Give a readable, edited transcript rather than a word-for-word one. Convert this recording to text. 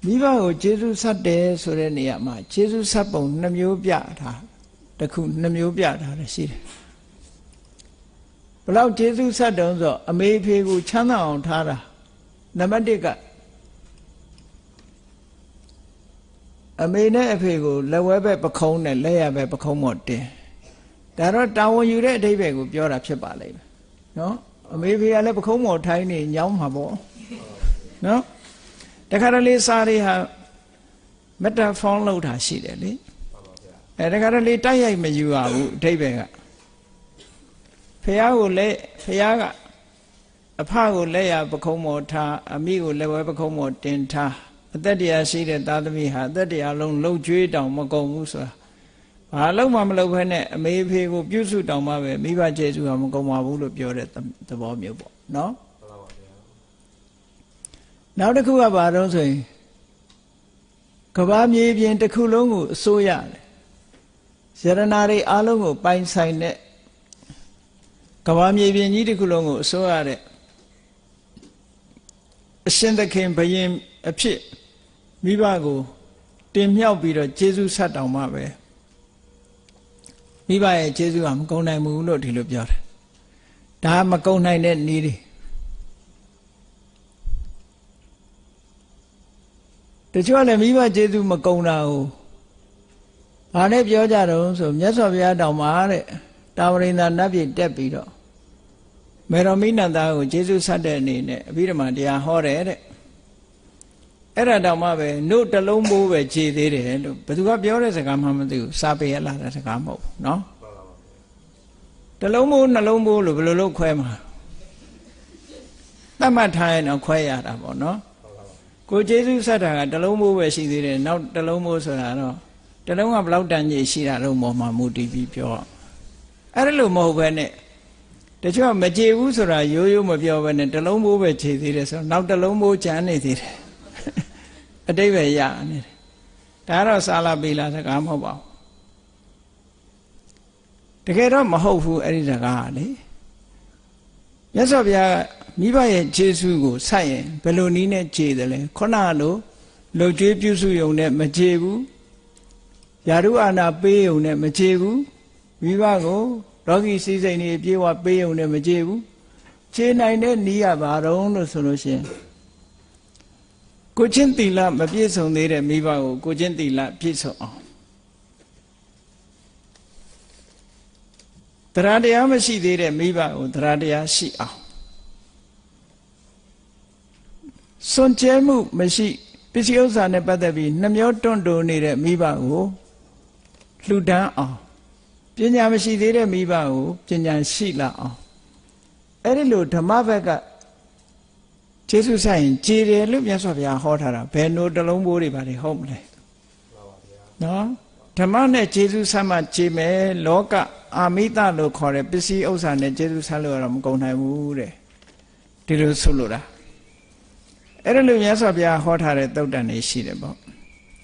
မိဘကိုကျေးဇူးဆက်တယ်ဆိုတဲ့နေရာမှာကျေးဇူးဆက်ပုံနှမျိုးပြတာတခုနှမျိုးပြတာလည်းရှိတယ်ဘယ်လောက်ကျေးဇူးဆက်တုံးဆိုအမေအဖေကိုချမ်းသာအောင်ထားတာနံပါတ်1ကအမေနဲ့အဖေကိုလက်ဝဲဘက်ပခုံးနဲ့လက်ရဘက်ပခုံးမော့တင်ဒါတော့တာဝန်ယူတဲ့အဓိပ္ပာယ်ကိုပြောတာဖြစ်ပါလိမ့်မယ်နော်အမေဖေကလည်းပခုံးမော့ထိုင်းနေညောင်းမှာပေါ့နော်တခါတလေစာတွေဟာမက်တာဖောင်းလောက်တာရှိတယ်လေတခါတလေတိုက်ရိုက်မယူရဘူးအဓိပ္ပာယ်ကဖះကိုလည်းဖះကအဖကိုလက်ရပခုံးမော့ထားအမိကိုလက်ဝဲပခုံးမော့တင်ထားအသက်တရားရှိတဲ့သားသမီးဟာအသက်တရားလုံးလှုပ်ကြွေးတောင်မကုန်ဘူးဆိုတာဘာလုံးမှမလုပ်ဘဲနဲ့အမေဖေကိုပြုစုတောင်မှပဲမိဘကျေးဇူးဟာမကုန်ပါဘူးလို့ပြောတဲ့သဘောမျိုးပေါ့နော်နောက်တစ်ခုကဘာတော့ဆိုရင်ကဘာမြေပြင်တစ်ခုလုံးကိုအစိုးရတယ်ယရနာတွေအားလုံးကိုပိုင်ဆိုင်တဲ့ကဘာမြေပြင်ကြီးတစ်ခုလုံးကိုအစိုးရတဲ့အရှင်သခင်ဘုရင်အဖြစ်မိဘကိုတင်မြှောက်ပြီးတော့ကျေးဇူးဆက်တောင်မှပဲမိဘရဲ့ကျေးဇူးကမကုန်နိုင်ဘူးလို့ဒီလိုပြောတယ်ဒါမကုန်နိုင်တဲ့နည်းတွေတချို့လည်းမိဘကျေးဇူးမကုန်တာကိုဘာနဲ့ပြောကြတော့ဆိုမြတ်စွာဘုရားတောင်မှတဲ့တာဝရိန္ဒနတ်ပြည်တက်ပြီးတော့မေရောမိနန္ဒာကိုကျေးဇူးဆက်တဲ့အနေနဲ့အဘိဓမ္မာတရားဟောတယ်တဲ့အဲ့ဒါတောင်မှပဲနှုတ်တလုံးမိုးပဲခြေသေးတယ်လို့ဘယ်သူကပြောတဲ့စကားမှမသိဘူးစာပေရလာတဲ့စကားမဟုတ်ဘူးနော်တလုံးမိုးနှလုံးမိုးလို့ဘယ်လိုလုပ်ခွဲမှာသတ်မှတ်ထားရင်တော့ခွဲရတာပေါ့နော်ကိုကျေးဇူးဆက်တာကတလုံးမိုးပဲရှိသေးတယ်နောက်တလုံးမိုးဆိုတာတော့တလုံးကဘလောက်တန်ကြီးရှိတာလို့မော်မှာမူတည်ပြီးပြောအဲ့ဒါလို့မဟုတ်ပဲနဲ့တချို့မကြေဘူးဆိုတာရိုးရိုးမပြောဘဲနဲ့တလုံးမိုးပဲခြေသေးတယ်ဆိုတော့နောက်တလုံးမိုးကျန်နေသေးတယ်အတိတ်ပဲရနေတယ်ဒါတော့စာလာပေလာစကားမဟုတ်ပါဘူးတကယ်တော့မဟုတ်ဘူးအဲ့ဒီစကားကလေမြတ်စွာဘုရားမိဘရဲ့ခြေဆုကိုဆိုက်ရင်ဘယ်လိုနည်းနဲ့ခြေတယ်လဲခုနလိုလှုပ်ကြွေးပြုစုယုံနဲ့မခြေဘူးယာရုအာနာပေးယုံနဲ့မခြေဘူးမိဘကိုလောကီစည်းစိမ်တွေပြေဝပေးယုံနဲ့မခြေဘူးခြေနိုင်တဲ့နည်းရပါတော့လို့ဆိုလို့ရှိရင်ကိုချင်းသီလမပြည့်စုံသေးတဲ့မိဘကိုကိုချင်းသီလပြည့်စုံအောင်တရားတရားမရှိသေးတဲ့မိဘကိုတရားတရားရှိအောင်စွန့်ကြဲမှုမရှိပစ္စည်းဥစ္စာနဲ့ပတ်သက်ပြီးနှမျောတွန့်တိုနေတဲ့မိဘကိုလှူဒန်းအောင်ပညာမရှိသေးတဲ့မိဘကိုပညာရှိလာအောင်အဲ့ဒီလိုဓမ္မဘက်ကကျေးဇူးဆိုင်ကြည်တယ်လို့မြတ်စွာဘုရားဟောထားတာဘယ်နိုးတလုံးဘိုးတွေပါလေဟုတ်မလဲနော်ဓမ္မနဲ့ကျေးဇူးဆမ်းမှကြည်မယ်လောကအာမိတလို့ခေါ်တဲ့ပစ္စည်းဥစ္စာနဲ့ကျေးဇူးဆမ်းလို့တော့မကုန်နိုင်ဘူးတဲ့ဒီလိုဆိုလို့တာအဲ့ဒါလို့မြတ်စွာဘုရားဟောထားတဲ့သုတ်တန်တွေရှိတယ်ပေါ့